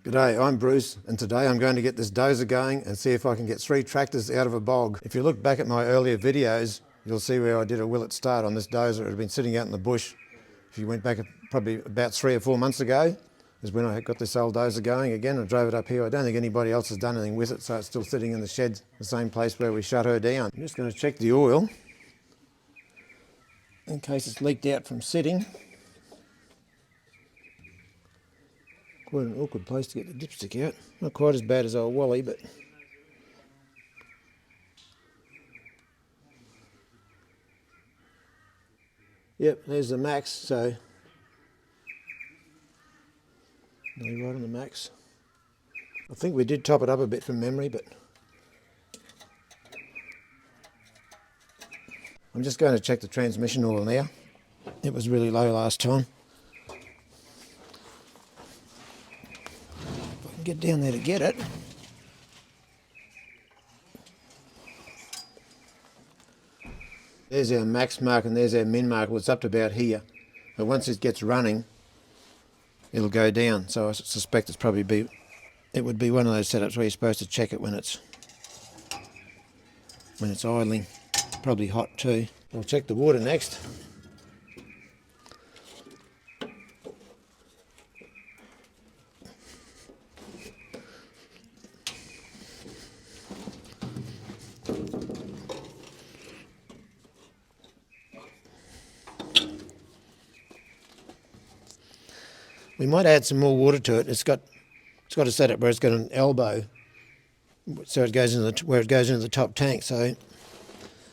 G'day, I'm Bruce, and today I'm going to get this dozer going and see if I can get 3 tractors out of a bog. If you look back at my earlier videos, you'll see where I did a will at start on this dozer. It had been sitting out in the bush. If you went back probably about 3 or 4 months ago, is when I got this old dozer going again. I drove it up here. I don't think anybody else has done anything with it, so it's still sitting in the shed, the same place where we shut her down. I'm just going to check the oil in case it's leaked out from sitting. Quite an awkward place to get the dipstick out. Not quite as bad as old Wally, but yep, there's the max, so nearly right on the max. I think we did top it up a bit from memory, but I'm just going to check the transmission oil now. It was really low last time. Get down there to get it. There's our max mark and there's our min mark. Well, it's up to about here, but once it gets running it'll go down, so I suspect it would be one of those setups where you're supposed to check it when it's idling. Probably hot too. I'll check the water next. We might add some more water to it. It's got a setup where it's got an elbow, so it goes into where it goes into the top tank. So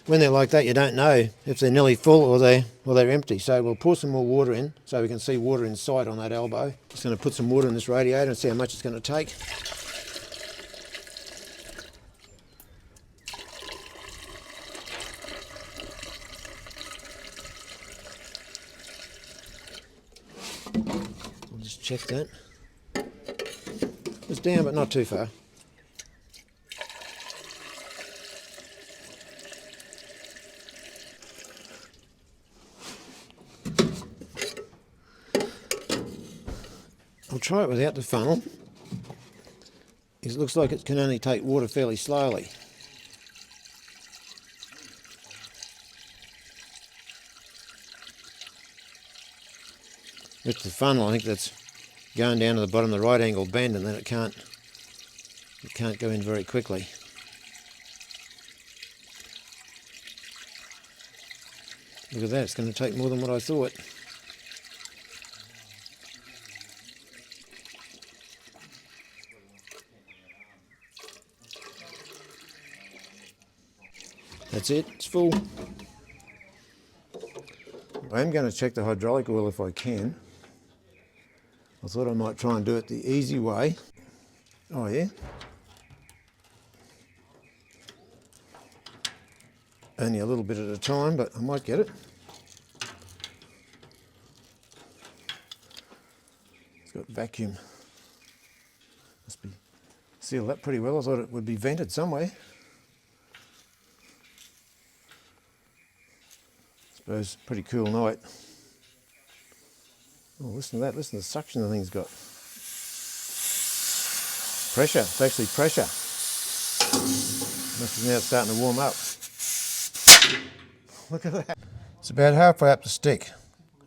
when they're like that, you don't know if they're nearly full or they're empty. So we'll pour some more water in so we can see water in sight on that elbow. Just going to put some water in this radiator and see how much it's going to take. Just check that. It's down, but not too far. I'll try it without the funnel. It looks like it can only take water fairly slowly. With the funnel, I think that's going down to the bottom of the right angle bend, and then it can't go in very quickly. Look at that, it's going to take more than what I thought. That's it, it's full. I am going to check the hydraulic oil if I can. I thought I might try and do it the easy way. Oh yeah. Only a little bit at a time, but I might get it. It's got vacuum. Must be sealed up pretty well. I thought it would be vented somewhere. Suppose pretty cool night. Oh, listen to that, listen to the suction the thing's got. Pressure, it's actually pressure. Must be now starting to warm up. Look at that. It's about halfway up the stick.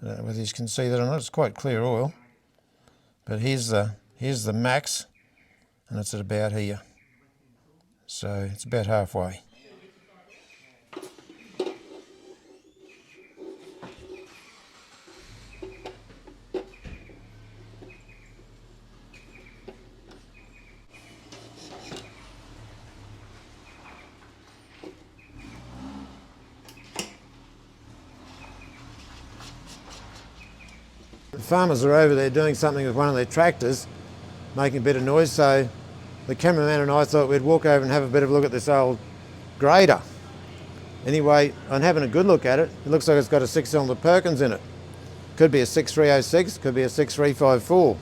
Whether you can see that or not, it's quite clear oil. But here's the max, and it's at about here. So it's about halfway. The farmers are over there doing something with one of their tractors, making a bit of noise, so the cameraman and I thought we'd walk over and have a bit of a look at this old grader. Anyway, I'm having a good look at it. It looks like it's got a 6-cylinder Perkins in it. Could be a 6306, could be a 6354.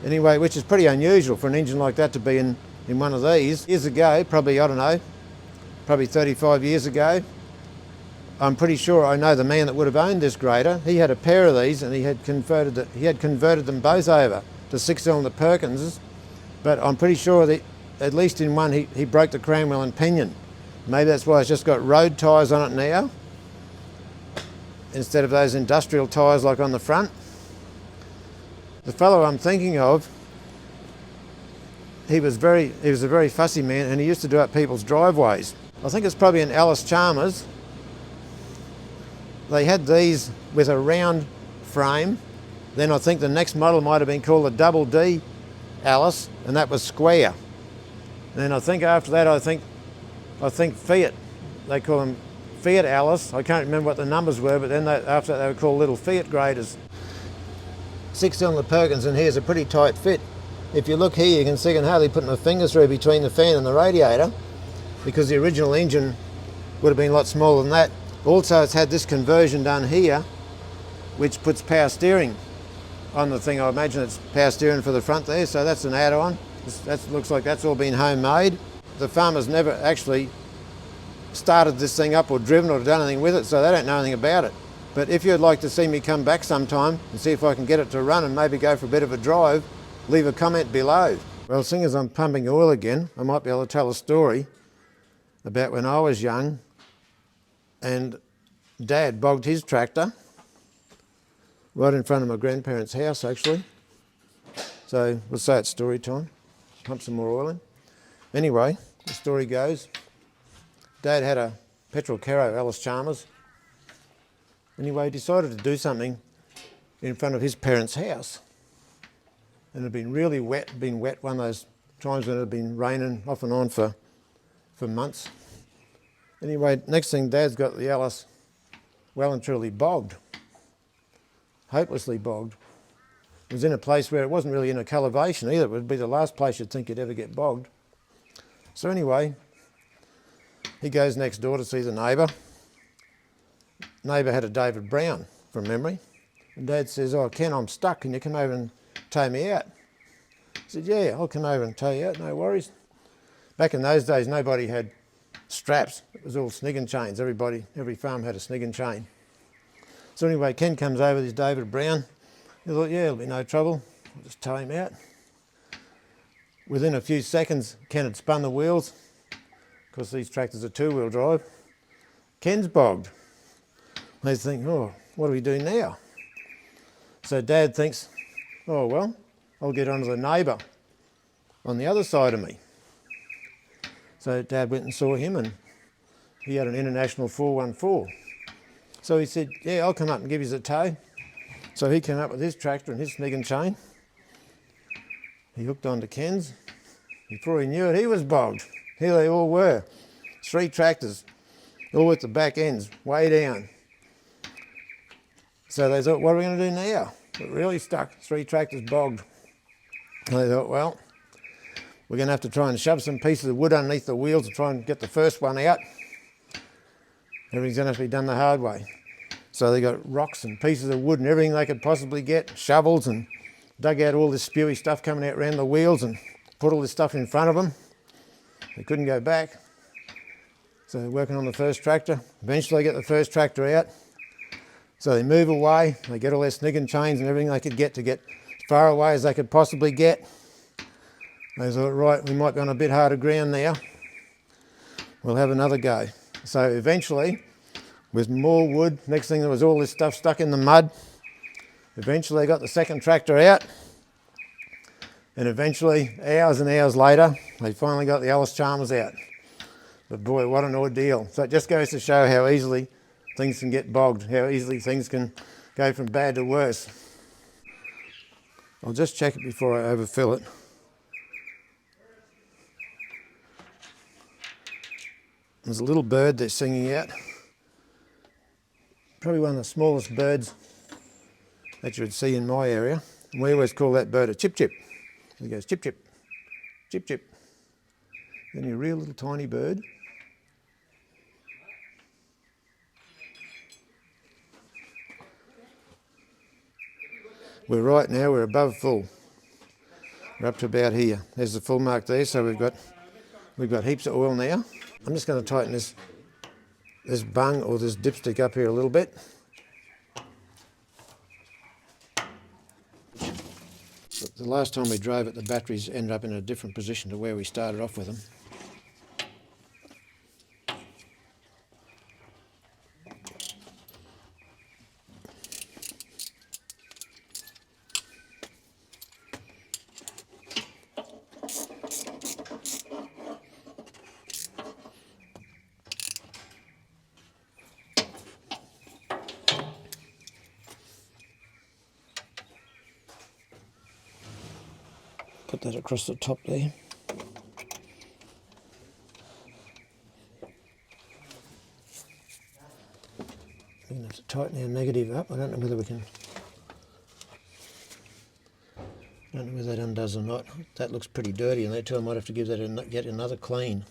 Anyway, which is pretty unusual for an engine like that to be in one of these. Years ago, probably, I don't know, probably 35 years ago, I'm pretty sure I know the man that would have owned this grader. He had a pair of these and he had converted them both over to 6-cylinder Perkinses, but I'm pretty sure that at least in one he broke the crown wheel and pinion. Maybe that's why it's just got road tyres on it now, instead of those industrial tyres like on the front. The fellow I'm thinking of, he was a very fussy man, and he used to do up people's driveways. I think it's probably an Alice Chalmers. They had these with a round frame. Then I think the next model might have been called a Double D Alice, and that was square. And then I think after that, I think Fiat, they call them Fiat Alice. I can't remember what the numbers were, but then after that they were called little Fiat graders. 6-cylinder Perkins, and here's a pretty tight fit. If you look here, you can see I can hardly put my fingers through between the fan and the radiator, because the original engine would have been a lot smaller than that. Also, it's had this conversion done here, which puts power steering on the thing. I imagine it's power steering for the front there, so that's an add-on. That looks like that's all been homemade. The farmers never actually started this thing up or driven or done anything with it, so they don't know anything about it. But if you'd like to see me come back sometime and see if I can get it to run and maybe go for a bit of a drive, leave a comment below. Well, seeing as I'm pumping oil again, I might be able to tell a story about when I was young and Dad bogged his tractor right in front of my grandparents' house, actually. So we'll say it's story time. Pump some more oil in. Anyway, the story goes, Dad had a petrol Caro Alice Chalmers. Anyway, he decided to do something in front of his parents' house. And it had been really wet, one of those times when it had been raining off and on for months. Anyway, next thing, Dad's got the Alice well and truly bogged, hopelessly bogged. It was in a place where it wasn't really in a cultivation either. It would be the last place you'd think you'd ever get bogged. So anyway, he goes next door to see the neighbour. Neighbour had a David Brown, from memory. And Dad says, "Oh, Ken, I'm stuck. Can you come over and tow me out?" He said, "Yeah, I'll come over and tow you out, no worries." Back in those days, nobody had straps. It was all sniggin chains. Every farm had a sniggin chain. So anyway, Ken comes over with his David Brown. He thought, yeah, it'll be no trouble. I'll just tow him out. Within a few seconds, Ken had spun the wheels, because these tractors are 2-wheel drive. Ken's bogged. They think, oh, what do we do now? So Dad thinks, oh, well, I'll get onto the neighbour on the other side of me. So Dad went and saw him, and he had an International 414. So he said, yeah, I'll come up and give you a tow. So he came up with his tractor and his sniggin chain. He hooked onto Ken's. Before he knew it, he was bogged. Here they all were. 3 tractors, all with the back ends way down. So they thought, what are we going to do now? We're really stuck, 3 tractors bogged. And they thought, well, we're going to have to try and shove some pieces of wood underneath the wheels to try and get the first one out. Everything's going to have to be done the hard way. So they got rocks and pieces of wood and everything they could possibly get, shovels, and dug out all this spewy stuff coming out around the wheels and put all this stuff in front of them. They couldn't go back. So they're working on the first tractor. Eventually they get the first tractor out. So they move away, they get all their sniggin chains and everything they could get to get as far away as they could possibly get. They thought, right, we might be on a bit harder ground now. We'll have another go. So eventually, with more wood, next thing there was all this stuff stuck in the mud. Eventually they got the second tractor out. And eventually, hours and hours later, they finally got the Alice Chalmers out. But boy, what an ordeal. So it just goes to show how easily things can get bogged, how easily things can go from bad to worse. I'll just check it before I overfill it. There's a little bird they're singing out. Probably one of the smallest birds that you would see in my area. And we always call that bird a chip-chip. He goes chip-chip, chip-chip. Then a real little tiny bird. We're right now, we're above full. We're up to about here. There's the full mark there, so we've got heaps of oil now. I'm just going to tighten this bung or this dipstick up here a little bit. The last time we drove it, the batteries ended up in a different position to where we started off with them. Put that across the top there. We're going to have to tighten our negative up. I don't know whether we can. I don't know whether that undoes or not. That looks pretty dirty, and that too I might have to give that yet another clean.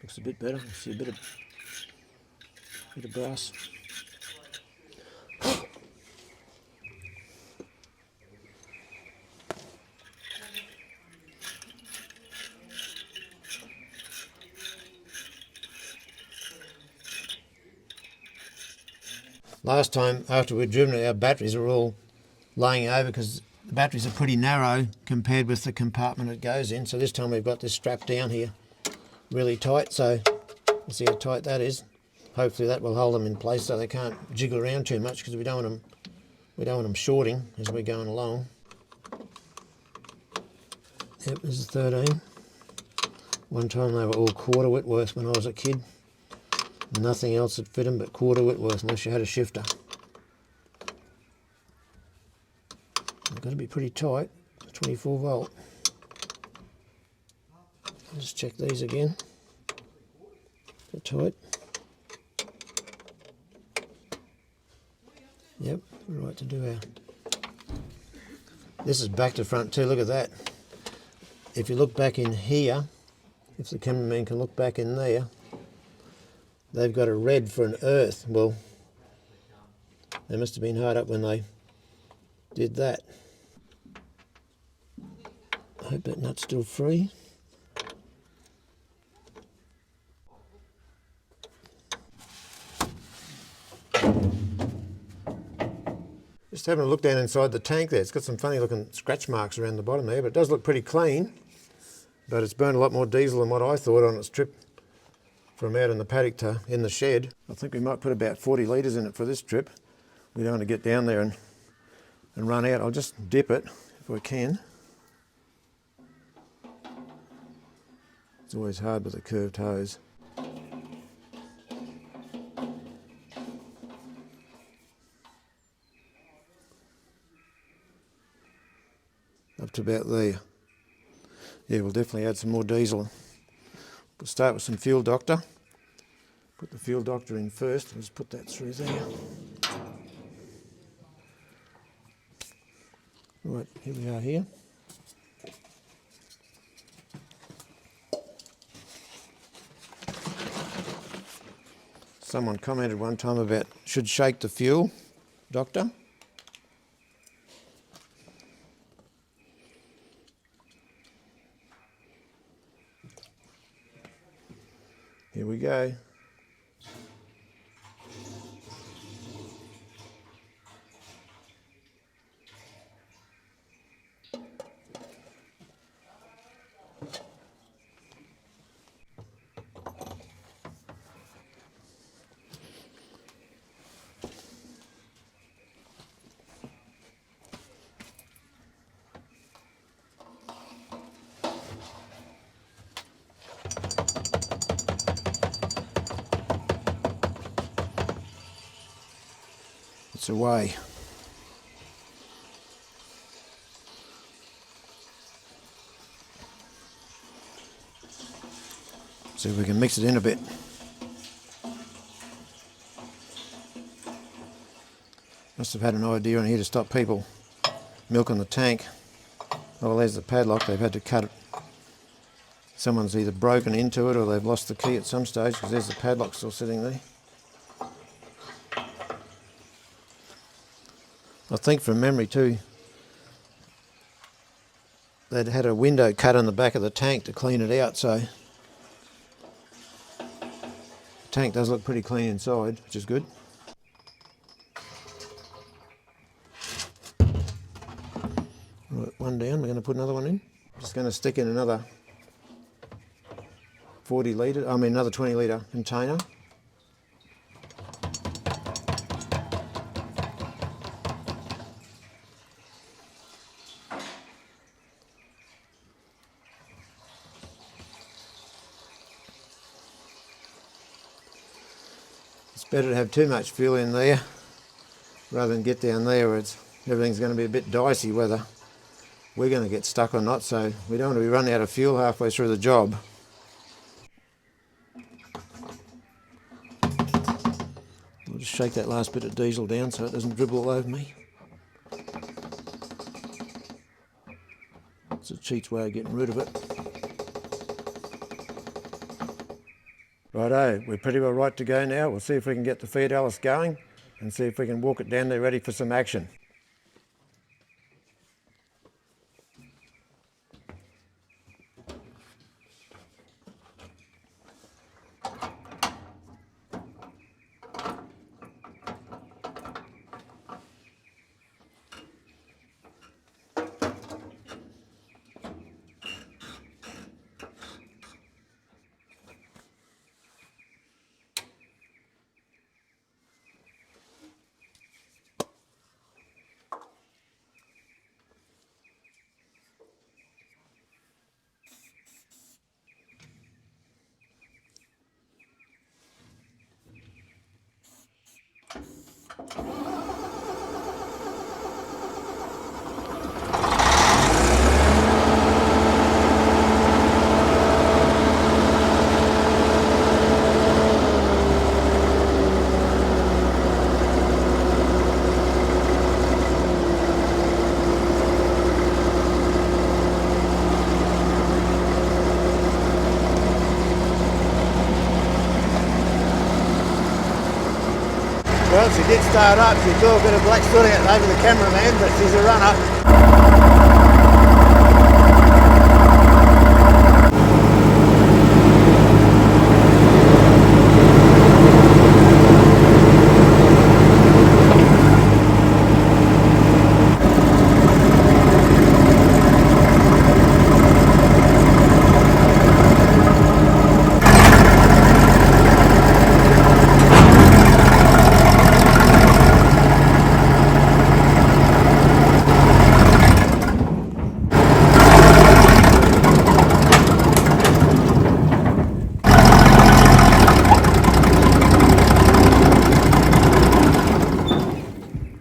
Looks a bit better. I see a bit of brass. Last time, after we'd driven it, our batteries were all laying over because the batteries are pretty narrow compared with the compartment it goes in. So this time we've got this strap down here really tight. So you see how tight that is. Hopefully that will hold them in place so they can't jiggle around too much, because we don't want them shorting as we're going along. Yep, this is 13. One time they were all quarter Whitworth when I was a kid. Nothing else would fit them but quarter Whitworth unless you had a shifter. They've got to be pretty tight, 24 volt. Just check these again. They're tight. Yep, right to do our. This is back to front too, look at that. If you look back in here, if the cameraman can look back in there, they've got a red for an earth. Well, they must have been hard up when they did that. I hope that nut's still free. Just having a look down inside the tank there. It's got some funny looking scratch marks around the bottom there, but it does look pretty clean. But it's burned a lot more diesel than what I thought on its trip from out in the paddock to in the shed. I think we might put about 40 litres in it for this trip. We don't want to get down there and run out. I'll just dip it if we can. It's always hard with a curved hose. Up to about there. Yeah, we'll definitely add some more diesel. We'll start with some fuel doctor. Put the fuel doctor in first. Let's put that through there. Right, here we are here. Someone commented one time about should shake the fuel doctor. Here we go. It's away. See if we can mix it in a bit. Must have had an idea on here to stop people milking the tank. Oh, well, there's the padlock. They've had to cut it. Someone's either broken into it or they've lost the key at some stage, because there's the padlock still sitting there. I think from memory too, they'd had a window cut on the back of the tank to clean it out, so the tank does look pretty clean inside, which is good. Right, one down, we're going to put another one in. Just going to stick in another 20 litre container. It's better to have too much fuel in there rather than get down there where everything's going to be a bit dicey whether we're going to get stuck or not, so we don't want to be running out of fuel halfway through the job. I'll just shake that last bit of diesel down so it doesn't dribble all over me. It's a cheat's way of getting rid of it. Righto, we're pretty well right to go now. We'll see if we can get the feed Alice going and see if we can walk it down there ready for some action. Well, she did start up. She threw a bit of black soot out over the cameraman, but she's a runner.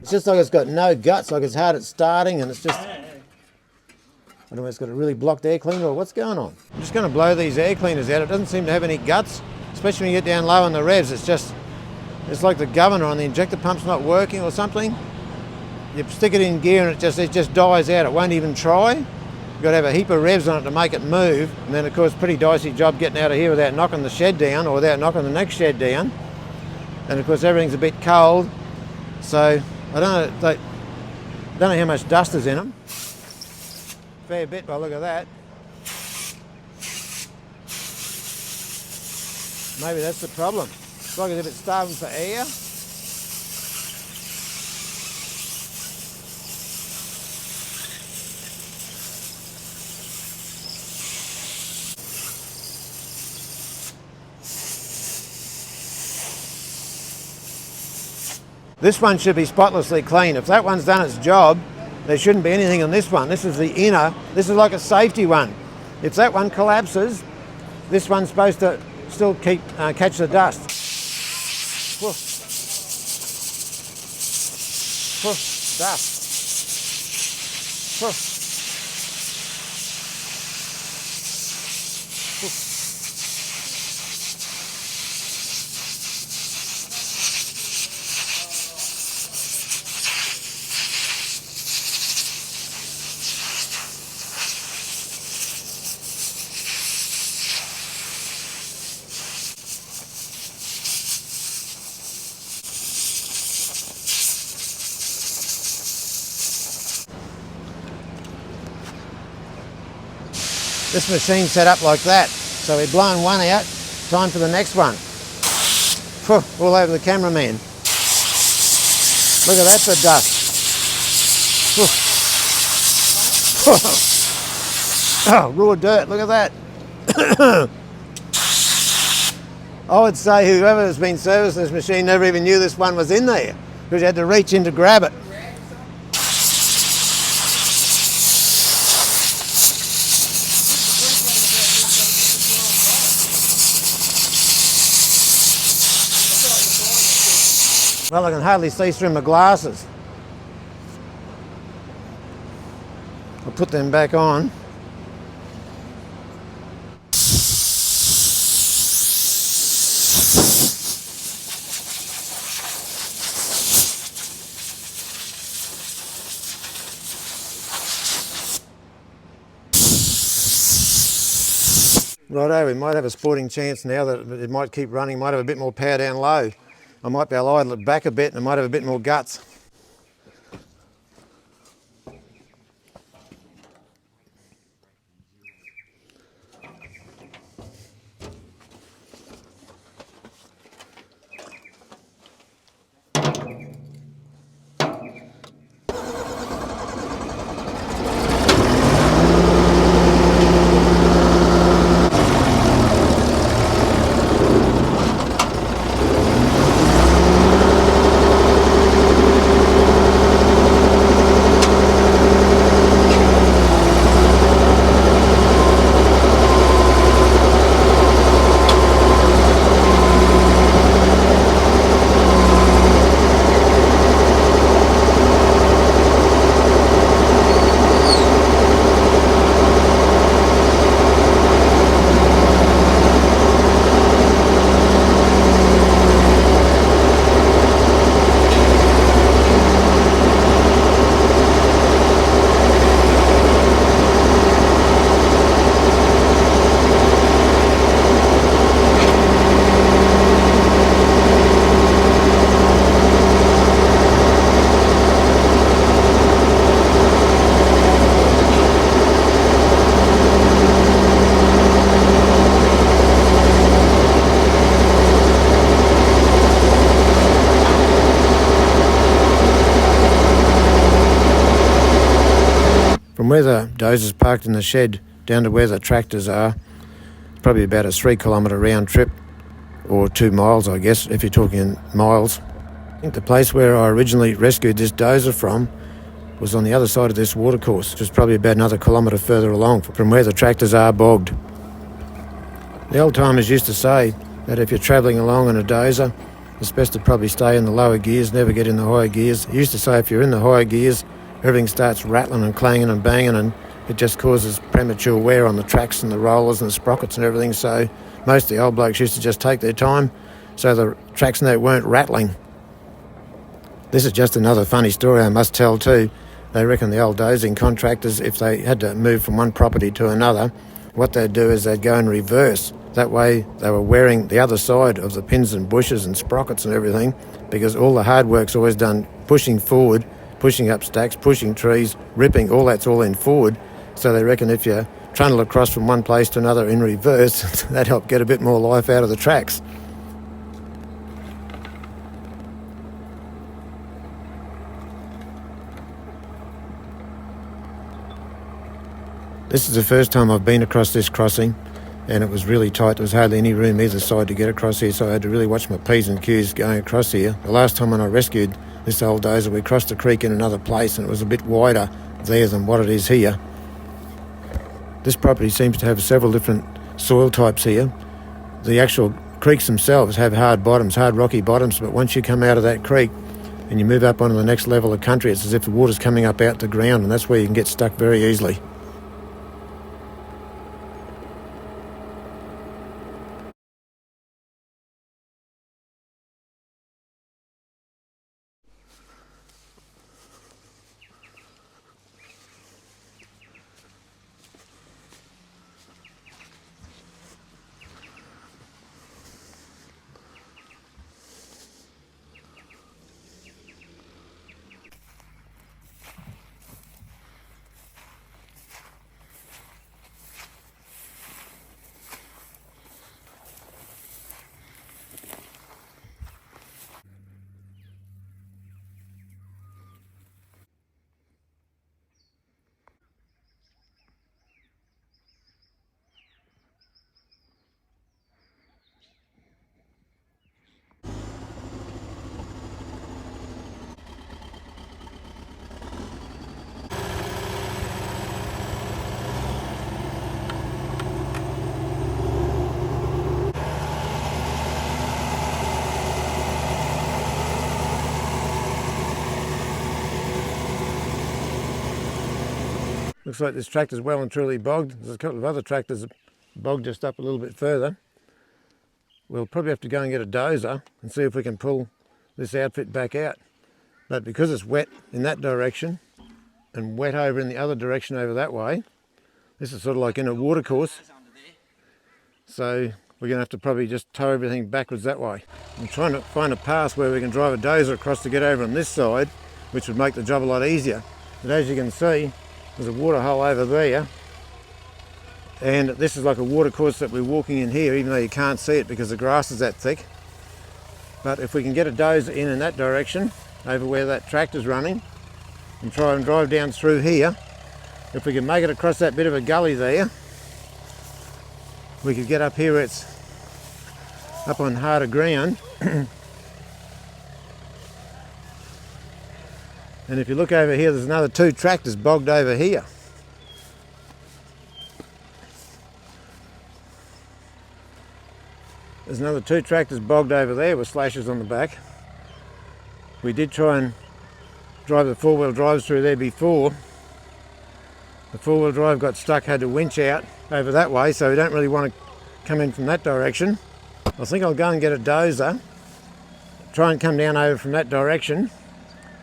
It's just like it's got no guts, like it's hard at starting, and it's just, I don't know, it's got a really blocked air cleaner or what's going on. I'm just going to blow these air cleaners out. It doesn't seem to have any guts, especially when you get down low on the revs. It's like the governor on the injector pump's not working or something. You stick it in gear and it just dies out. It won't even try. You've got to have a heap of revs on it to make it move, and then of course pretty dicey job getting out of here without knocking the shed down or without knocking the next shed down. And of course everything's a bit cold, so I don't know how much dust is in them. Fair bit by the look of that. Maybe that's the problem. It's like as if it's starving for air. This one should be spotlessly clean. If that one's done its job, there shouldn't be anything on this one. This is the inner. This is like a safety one. If that one collapses, this one's supposed to still catch the dust. Whoa. Whoa. Dust. Whoa. Whoa. This machine set up like that. So we've blown one out, time for the next one. Phew, all over the cameraman. Look at that for dust. Oh, raw dirt, look at that. I would say whoever has been servicing this machine never even knew this one was in there, because you had to reach in to grab it. Well, I can hardly see through my glasses. I'll put them back on. Righto, we might have a sporting chance now that it might keep running, might have a bit more power down low. I might be able to idle it back a bit and it might have a bit more guts. From where the dozer's parked in the shed down to where the tractors are, probably about a 3 kilometre round trip, or 2 miles I guess, if you're talking in miles. I think the place where I originally rescued this dozer from was on the other side of this watercourse, which is probably about another kilometre further along from where the tractors are bogged. The old timers used to say that if you're travelling along in a dozer, it's best to probably stay in the lower gears, never get in the higher gears. He used to say if you're in the higher gears, everything starts rattling and clanging and banging, and it just causes premature wear on the tracks and the rollers and the sprockets and everything. So most of the old blokes used to just take their time so the tracks weren't rattling. This is just another funny story I must tell too. They reckon the old dozing contractors, if they had to move from one property to another, what they'd do is they'd go in reverse. That way they were wearing the other side of the pins and bushes and sprockets and everything, because all the hard work's always done pushing forward, pushing up stacks, pushing trees, ripping, all that's all in forward. So they reckon if you trundle across from one place to another in reverse, that helped get a bit more life out of the tracks. This is the first time I've been across this crossing, and it was really tight. There was hardly any room either side to get across here, so I had to really watch my P's and Q's going across here. The last time when I rescued this old dozer, we crossed the creek in another place, and it was a bit wider there than what it is here. This property seems to have several different soil types here. The actual creeks themselves have hard bottoms, hard rocky bottoms, but once you come out of that creek and you move up onto the next level of country, it's as if the water's coming up out the ground, and that's where you can get stuck very easily. Looks like this tractor's well and truly bogged. There's a couple of other tractors bogged just up a little bit further. We'll probably have to go and get a dozer and see if we can pull this outfit back out. But because it's wet in that direction and wet over in the other direction over that way, this is sort of like in a watercourse. So we're going to have to probably just tow everything backwards that way. I'm trying to find a path where we can drive a dozer across to get over on this side, which would make the job a lot easier. But as you can see, there's a water hole over there. And this is like a watercourse that we're walking in here, even though you can't see it because the grass is that thick. But if we can get a dozer in that direction, over where that tractor's running, and try and drive down through here, if we can make it across that bit of a gully there, we could get up here where it's up on harder ground. And if you look over here, there's another 2 tractors bogged over here. There's another 2 tractors bogged over there with slashes on the back. We did try and drive the 4-wheel drives through there before. The 4-wheel drive got stuck, had to winch out over that way, so we don't really want to come in from that direction. I think I'll go and get a dozer, try and come down over from that direction.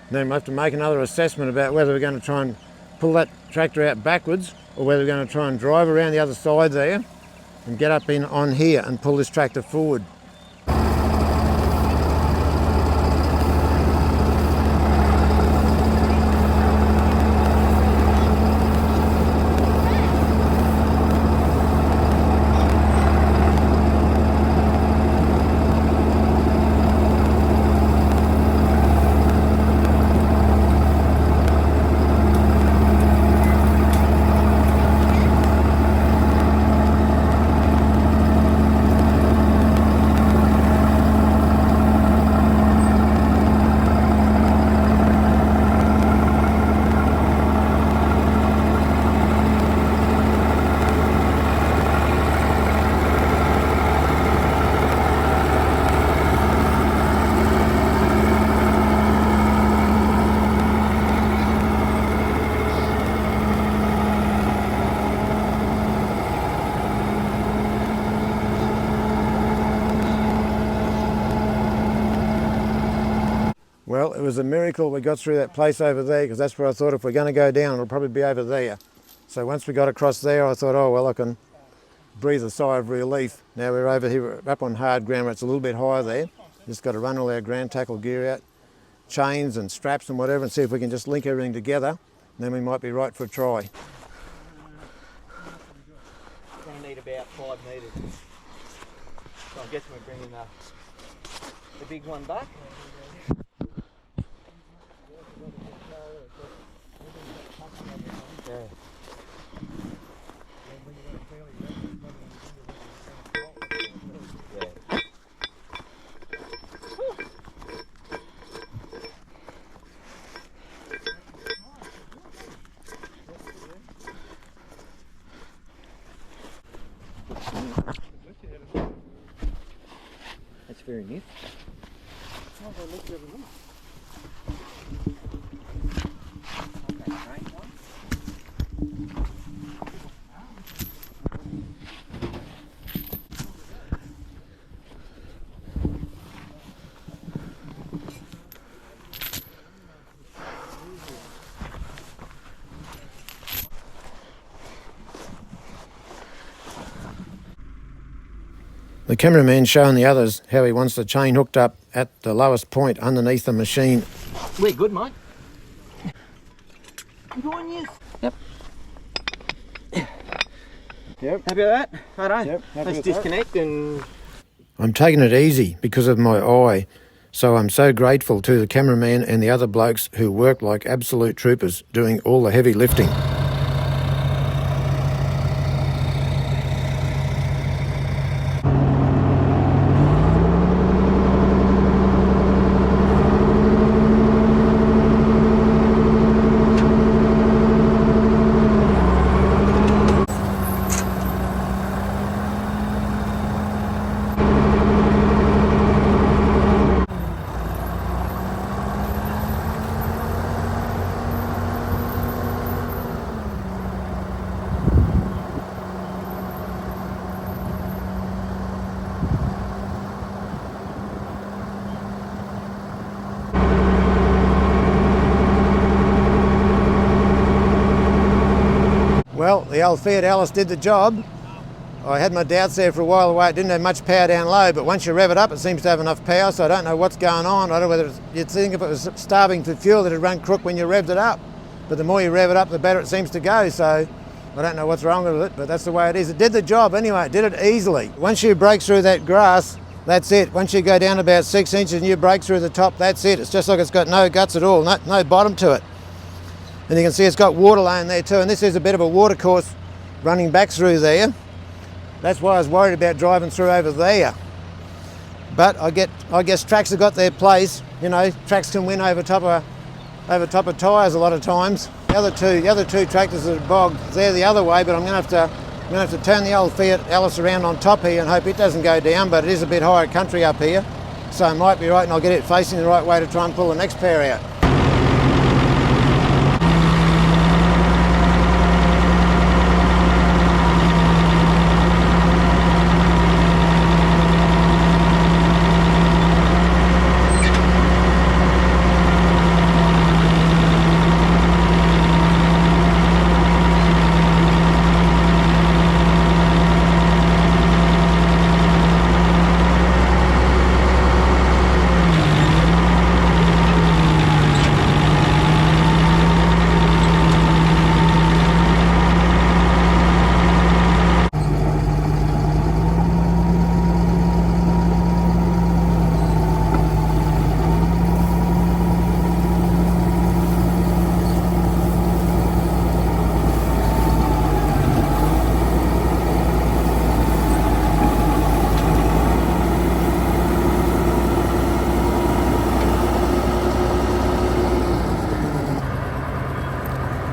Then we'll have to make another assessment about whether we're going to try and pull that tractor out backwards or whether we're going to try and drive around the other side there and get up in on here and pull this tractor forward. Well, it was a miracle we got through that place over there, because that's where I thought if we're going to go down, it'll probably be over there. So once we got across there, I thought, oh, well, I can breathe a sigh of relief. Now we're over here, up on hard ground where it's a little bit higher there. Just got to run all our ground tackle gear out, chains and straps and whatever, and see if we can just link everything together. And then we might be right for a try. We're going to need about 5 metres. So I guess we're bringing the big one back. Yeah. That's very neat. The cameraman's showing the others how he wants the chain hooked up at the lowest point underneath the machine. We're good, mate. Good on you. Yep. Yep. Happy with that? Righto. Yep, happy Let's with disconnect and... I'm taking it easy because of my eye, so I'm so grateful to the cameraman and the other blokes who work like absolute troopers doing all the heavy lifting. the old Fiat Alice did the job. I had my doubts there for a while away. It didn't have much power down low, but once you rev it up, it seems to have enough power, so I don't know what's going on. I don't know whether you'd think if it was starving for fuel that it'd run crook when you revved it up. But the more you rev it up, the better it seems to go, so I don't know what's wrong with it, but that's the way it is. It did the job anyway, it did it easily. Once you break through that grass, that's it. Once you go down about 6 inches and you break through the top, that's it. It's just like it's got no guts at all, no bottom to it. And you can see it's got water laying there too, and this is a bit of a water course running back through there. That's why I was worried about driving through over there. But I guess tracks have got their place. You know, tracks can win over top of tyres a lot of times. The other two tractors that are bogged, they're the other way, but I'm going to have to turn the old Fiat Alice around on top here and hope it doesn't go down, but it is a bit higher country up here, so it might be right, and I'll get it facing the right way to try and pull the next pair out.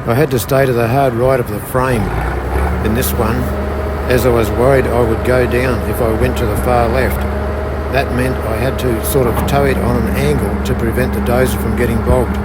I had to stay to the hard right of the frame in this one, as I was worried I would go down if I went to the far left. That meant I had to sort of tow it on an angle to prevent the dozer from getting bogged.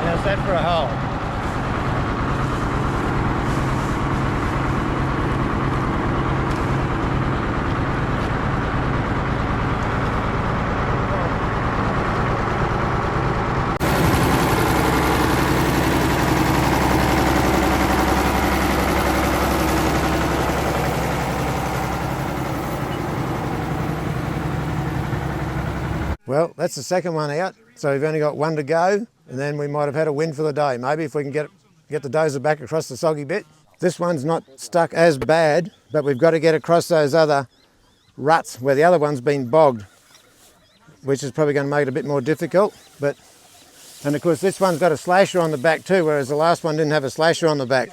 How's that for a hole? Well, that's the second one out, so we've only got one to go, and then we might have had a win for the day. Maybe if we can get the dozer back across the soggy bit. This one's not stuck as bad, but we've got to get across those other ruts where the other one's been bogged, which is probably going to make it a bit more difficult. And of course this one's got a slasher on the back too, whereas the last one didn't have a slasher on the back.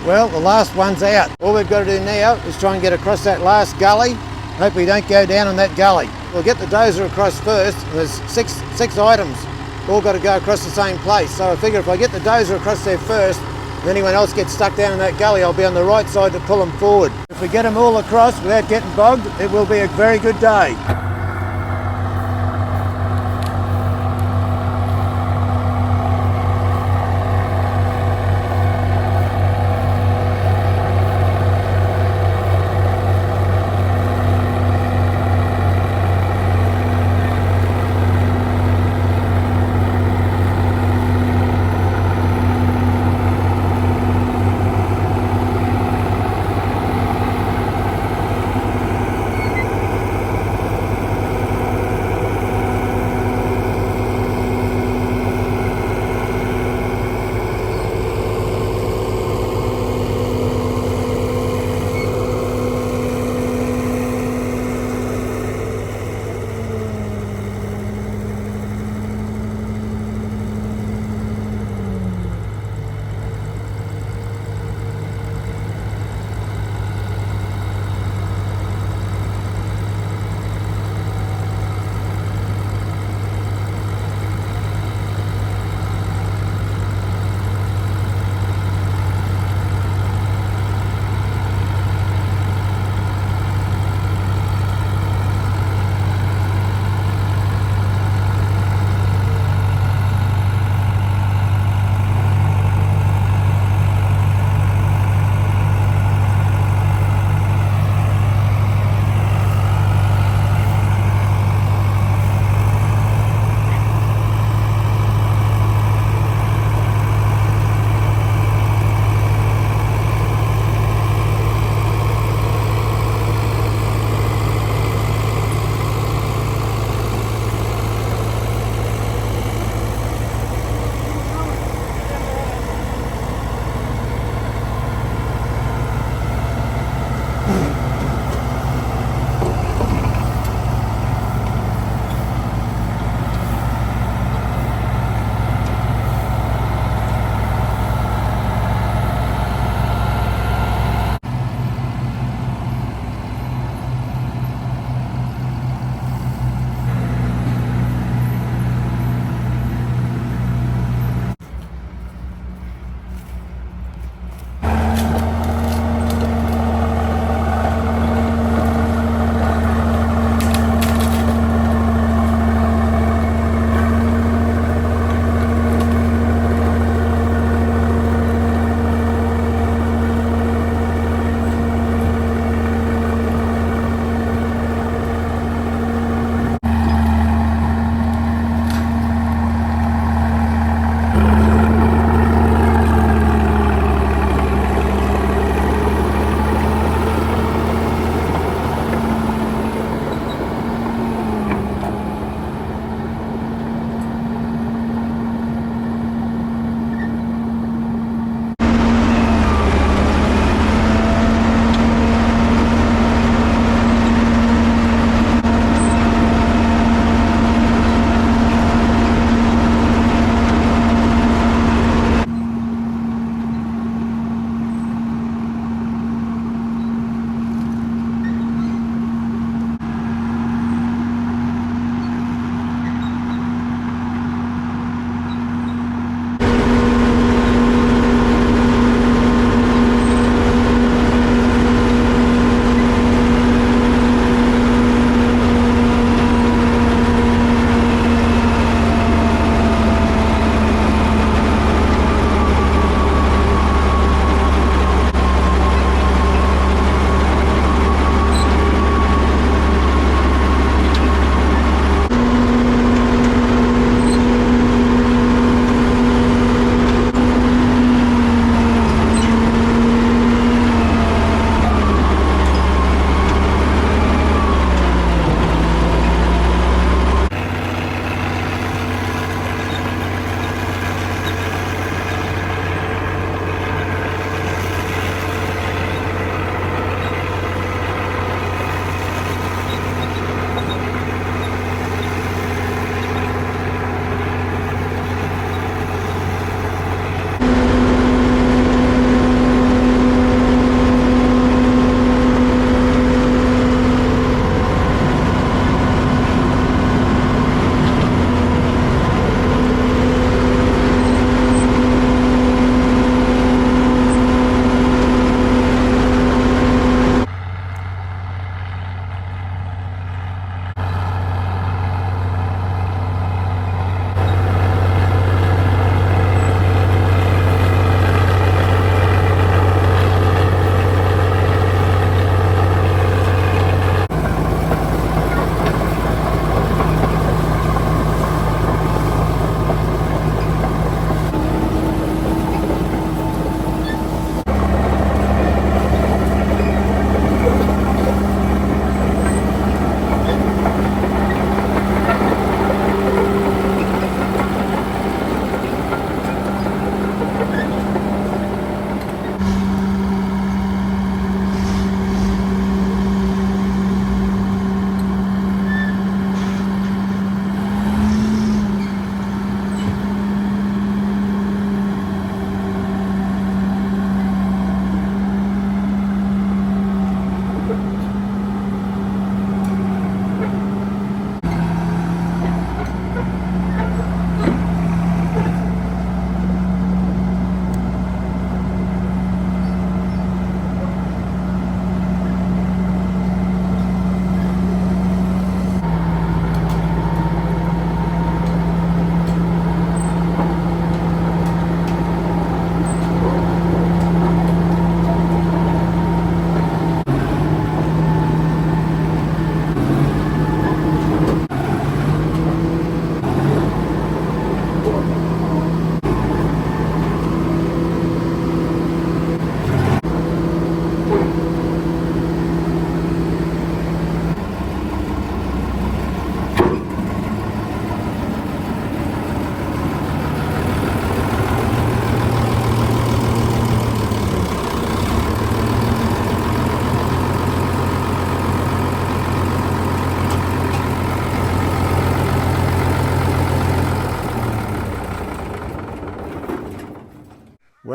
Well, the last one's out. All we've got to do now is try and get across that last gully. Hope we don't go down on that gully. We'll get the dozer across first. There's six items, all got to go across the same place. So I figure if I get the dozer across there first, and anyone else gets stuck down in that gully, I'll be on the right side to pull them forward. If we get them all across without getting bogged, it will be a very good day. How's that for a hole? Well, the last one's out. All we've got to do now is try and get across that last gully. Hope we don't go down on that gully. We'll get the dozer across first, and then anyone else gets stuck down in that gully, I'll be on the right side to pull them forward.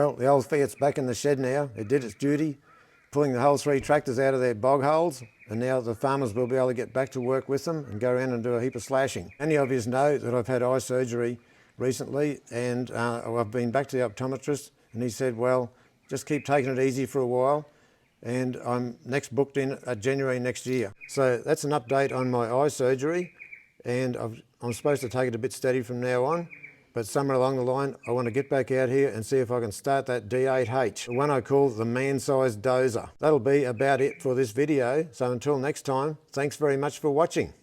Well, the old Fiat's back in the shed now. It did its duty, pulling the whole 3 tractors out of their bog holes, and now the farmers will be able to get back to work with them and go around and do a heap of slashing. Many of you know that I've had eye surgery recently, and I've been back to the optometrist, and he said, well, just keep taking it easy for a while, and I'm next booked in January next year. So that's an update on my eye surgery, and I'm supposed to take it a bit steady from now on, but somewhere along the line I want to get back out here and see if I can start that D8H, the one I call the man-sized dozer. That'll be about it for this video, so until next time, thanks very much for watching.